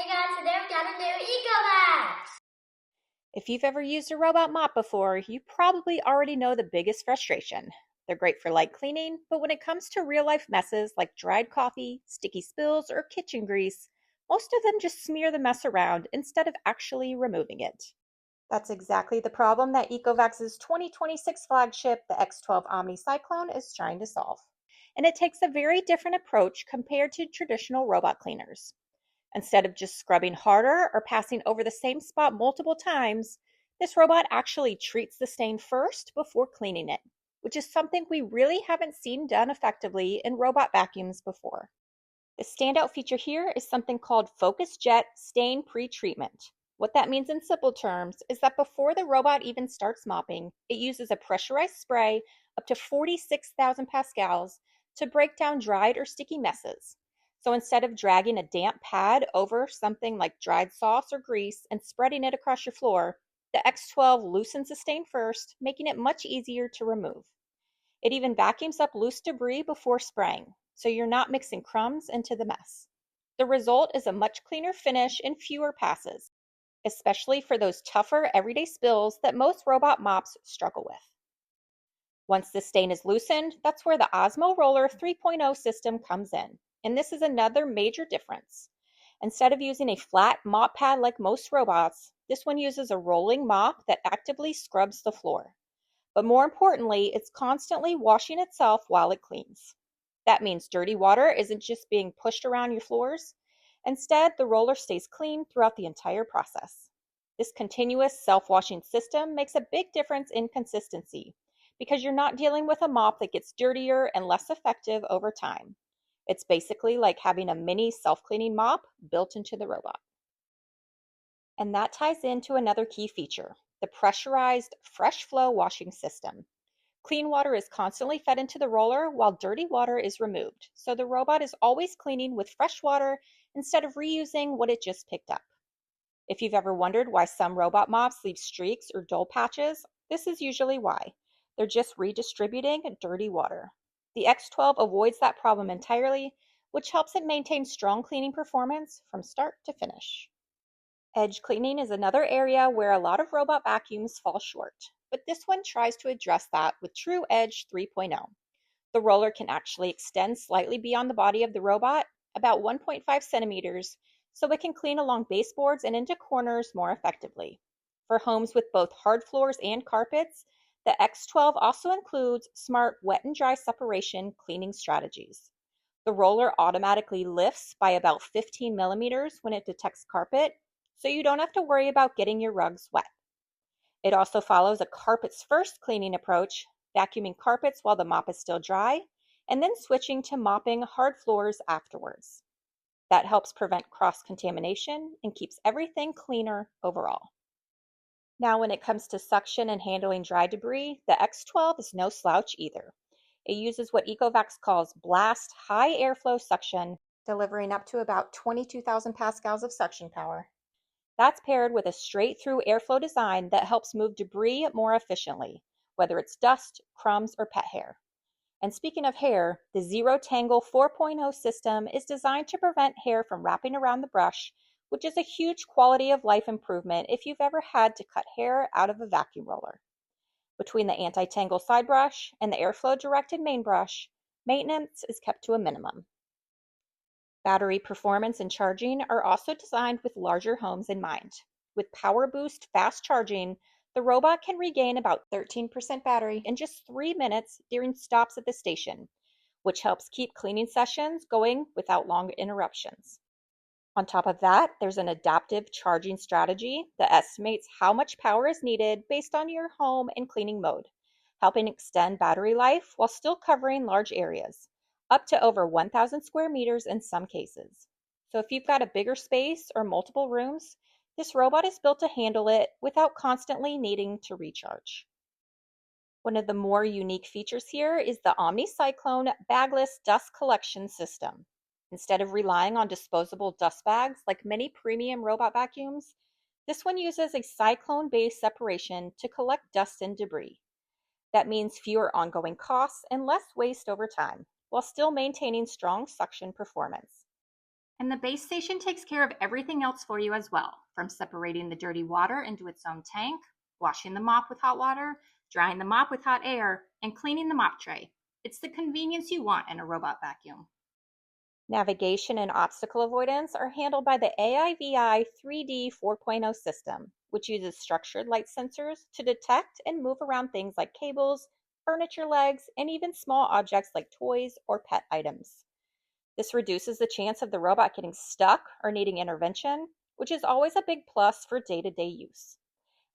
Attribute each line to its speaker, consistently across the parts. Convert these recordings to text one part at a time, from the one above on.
Speaker 1: Hey guys, today we got a new Ecovacs!
Speaker 2: If you've ever used a robot mop before, you probably already know the biggest frustration. They're great for light cleaning, but when it comes to real life messes like dried coffee, sticky spills, or kitchen grease, most of them just smear the mess around instead of actually removing it. That's exactly the problem that Ecovacs' 2026 flagship, the X12 OmniCyclone, is trying to solve. And it takes a very different approach compared to traditional robot cleaners. Instead of just scrubbing harder or passing over the same spot multiple times, this robot actually treats the stain first before cleaning it, which is something we really haven't seen done effectively in robot vacuums before. The standout feature here is something called FocusJet stain pre-treatment. What that means in simple terms is that before the robot even starts mopping, it uses a pressurized spray up to 46,000 pascals to break down dried or sticky messes. So instead of dragging a damp pad over something like dried sauce or grease and spreading it across your floor, the X12 loosens the stain first, making it much easier to remove. It even vacuums up loose debris before spraying, so you're not mixing crumbs into the mess. The result is a much cleaner finish in fewer passes, especially for those tougher everyday spills that most robot mops struggle with. Once the stain is loosened, that's where the Osmo Roller 3.0 system comes in. And this is another major difference. Instead of using a flat mop pad like most robots, this one uses a rolling mop that actively scrubs the floor. But more importantly, it's constantly washing itself while it cleans. That means dirty water isn't just being pushed around your floors. Instead, the roller stays clean throughout the entire process. This continuous self-washing system makes a big difference in consistency because you're not dealing with a mop that gets dirtier and less effective over time. It's basically like having a mini self-cleaning mop built into the robot. And that ties into another key feature, the pressurized fresh flow washing system. Clean water is constantly fed into the roller while dirty water is removed. So the robot is always cleaning with fresh water instead of reusing what it just picked up. If you've ever wondered why some robot mops leave streaks or dull patches, this is usually why. They're just redistributing dirty water. The X12 avoids that problem entirely, which helps it maintain strong cleaning performance from start to finish. Edge cleaning is another area where a lot of robot vacuums fall short, but this one tries to address that with TruEdge 3.0. The roller can actually extend slightly beyond the body of the robot, about 1.5 centimeters, so it can clean along baseboards and into corners more effectively. For homes with both hard floors and carpets, the X12 also includes smart wet and dry separation cleaning strategies. The roller automatically lifts by about 15 millimeters when it detects carpet, so you don't have to worry about getting your rugs wet. It also follows a carpets first cleaning approach, vacuuming carpets while the mop is still dry, and then switching to mopping hard floors afterwards. That helps prevent cross-contamination and keeps everything cleaner overall. Now, when it comes to suction and handling dry debris, the X12 is no slouch either. It uses what Ecovacs calls blast high airflow suction, delivering up to about 22,000 pascals of suction power. That's paired with a straight-through airflow design that helps move debris more efficiently, whether it's dust, crumbs, or pet hair. And speaking of hair, the ZeroTangle 4.0 system is designed to prevent hair from wrapping around the brush, which is a huge quality of life improvement if you've ever had to cut hair out of a vacuum roller. Between the anti-tangle side brush and the airflow-directed main brush, maintenance is kept to a minimum. Battery performance and charging are also designed with larger homes in mind. With PowerBoost fast charging, the robot can regain about 13% battery in just 3 minutes during stops at the station, which helps keep cleaning sessions going without long interruptions. On top of that, there's an adaptive charging strategy that estimates how much power is needed based on your home and cleaning mode, helping extend battery life while still covering large areas, up to over 1,000 square meters in some cases. So if you've got a bigger space or multiple rooms, this robot is built to handle it without constantly needing to recharge. One of the more unique features here is the OmniCyclone bagless dust collection system. Instead of relying on disposable dust bags like many premium robot vacuums, this one uses a cyclone-based separation to collect dust and debris. That means fewer ongoing costs and less waste over time, while still maintaining strong suction performance. And the base station takes care of everything else for you as well, from separating the dirty water into its own tank, washing the mop with hot water, drying the mop with hot air, and cleaning the mop tray. It's the convenience you want in a robot vacuum. Navigation and obstacle avoidance are handled by the AIVI 3D 4.0 system, which uses structured light sensors to detect and move around things like cables, furniture legs, and even small objects like toys or pet items. This reduces the chance of the robot getting stuck or needing intervention, which is always a big plus for day-to-day use.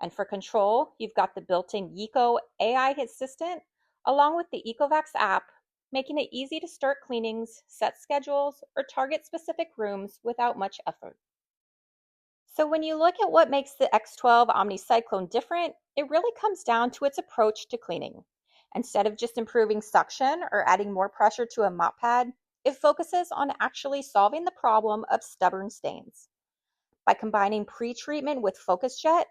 Speaker 2: And for control, you've got the built-in Yeco AI assistant, along with the Ecovacs app, making it easy to start cleanings, set schedules, or target specific rooms without much effort. So when you look at what makes the X12 OmniCyclone different, it really comes down to its approach to cleaning. Instead of just improving suction or adding more pressure to a mop pad, it focuses on actually solving the problem of stubborn stains. By combining pre-treatment with FocusJet,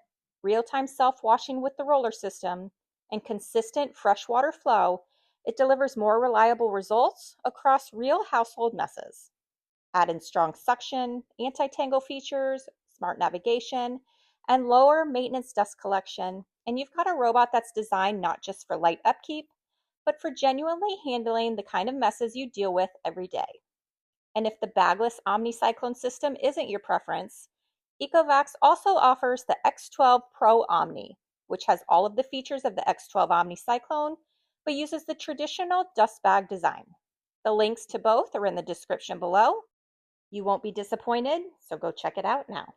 Speaker 2: real-time self-washing with the roller system, and consistent freshwater flow, it delivers more reliable results across real household messes. Add in strong suction, anti-tangle features, smart navigation, and lower maintenance dust collection, and you've got a robot that's designed not just for light upkeep, but for genuinely handling the kind of messes you deal with every day. And if the bagless OmniCyclone system isn't your preference, Ecovacs also offers the X12 Pro Omni, which has all of the features of the X12 OmniCyclone, but uses the traditional dust bag design. The links to both are in the description below. You won't be disappointed, so go check it out now.